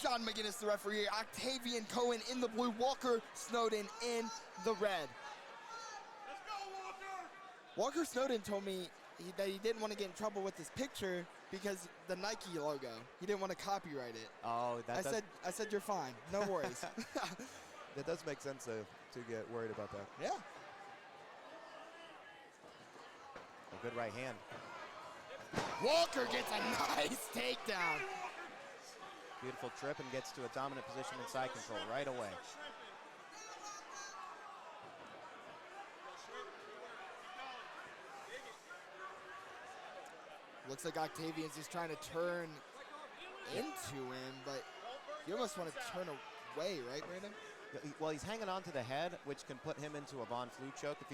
John McGinnis, the referee. Octavian Cohen in the blue. Walker Snowden in the red. Let's go, Walker! Walker Snowden told me that he didn't want to get in trouble with his picture because the Nike logo. He didn't want to copyright it. Oh, I said you're fine. No worries. That does make sense to get worried about that. Yeah. A good right hand. Walker gets a nice takedown. Beautiful trip and gets to a dominant position in side control right away. Looks like Octavian's just trying to turn into him, but you almost want to turn away, right, Brandon? Well, he's hanging on to the head, which can put him into a Von Flue choke if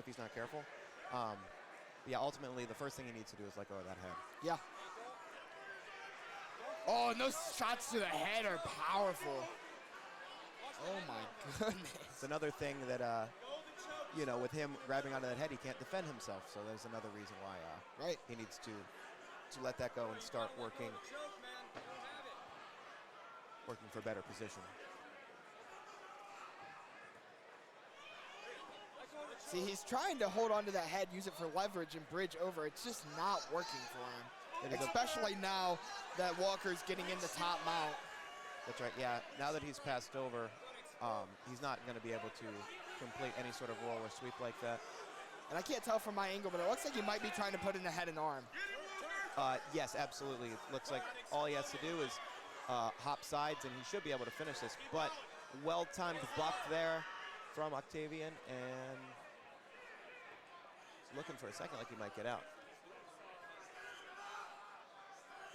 he's not careful. Yeah, ultimately, the first thing he needs to do is let go of that head. Yeah. Oh, and those shots to the head are powerful. Oh, my goodness. It's another thing that, you know, with him grabbing onto that head, he can't defend himself. So there's another reason why he needs to let that go and start working for better position. See, he's trying to hold on to that head, use it for leverage and bridge over. It's just not working for him, especially now that Walker's getting in the top mount. That's right, yeah. Now that he's passed over, he's not going to be able to complete any sort of roll or sweep like that. And I can't tell from my angle, but it looks like he might be trying to put in the head and arm. Yes, absolutely. It looks like all he has to do is hop sides, and he should be able to finish this. But well-timed buck there from Octavian, and he's looking for a second like he might get out.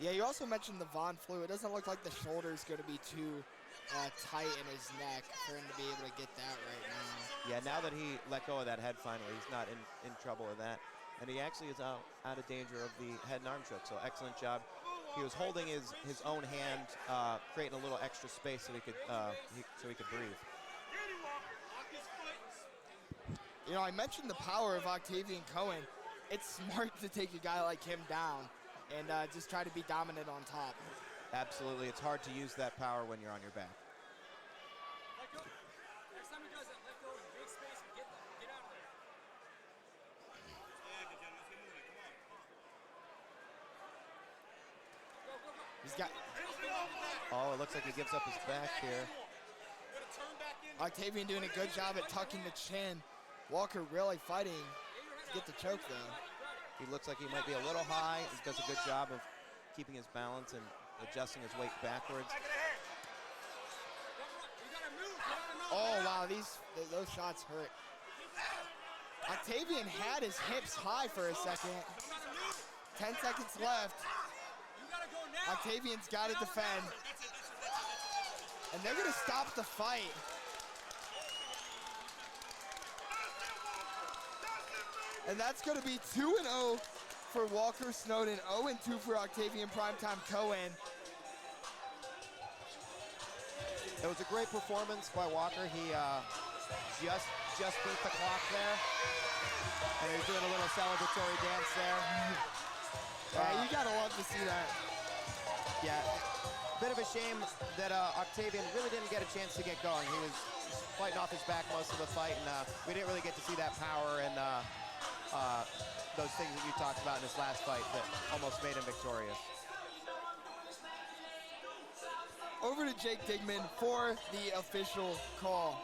Yeah, you also mentioned the Von Flue. It doesn't look like the shoulder's going to be too tight in his neck for him to be able to get that right now. Yeah, now that he let go of that head finally, he's not in trouble with that. And he actually is out of danger of the head and arm choke, so excellent job. He was holding his own hand, creating a little extra space so he could breathe. You know, I mentioned the power of Octavian Cohen. It's smart to take a guy like him down and just try to be dominant on top. Absolutely. It's hard to use that power when you're on your back. Let go. Next time he does it, let go in big space and get out of there. Yeah, good job. Let's get moving. Come on. Go. He's got... Oh, it looks like he gives up his back here. Octavian doing a good job at tucking the chin. Walker really fighting to get the choke, though. He looks like he might be a little high. He does a good job of keeping his balance and adjusting his weight backwards. Oh, wow, those shots hurt. Octavian had his hips high for a second. 10 seconds left. Octavian's got to defend. And they're going to stop the fight. And that's going to be 2-0 for Walker Snowden, 0-2 for Octavian Primetime Cohen. It was a great performance by Walker. He just beat the clock there. And he was doing a little celebratory dance there. Yeah, you got to love to see that. Yeah, bit of a shame that Octavian really didn't get a chance to get going. He was fighting off his back most of the fight, and we didn't really get to see that power and those things that you talked about in his last fight that almost made him victorious. Over to Jake Digman for the official call.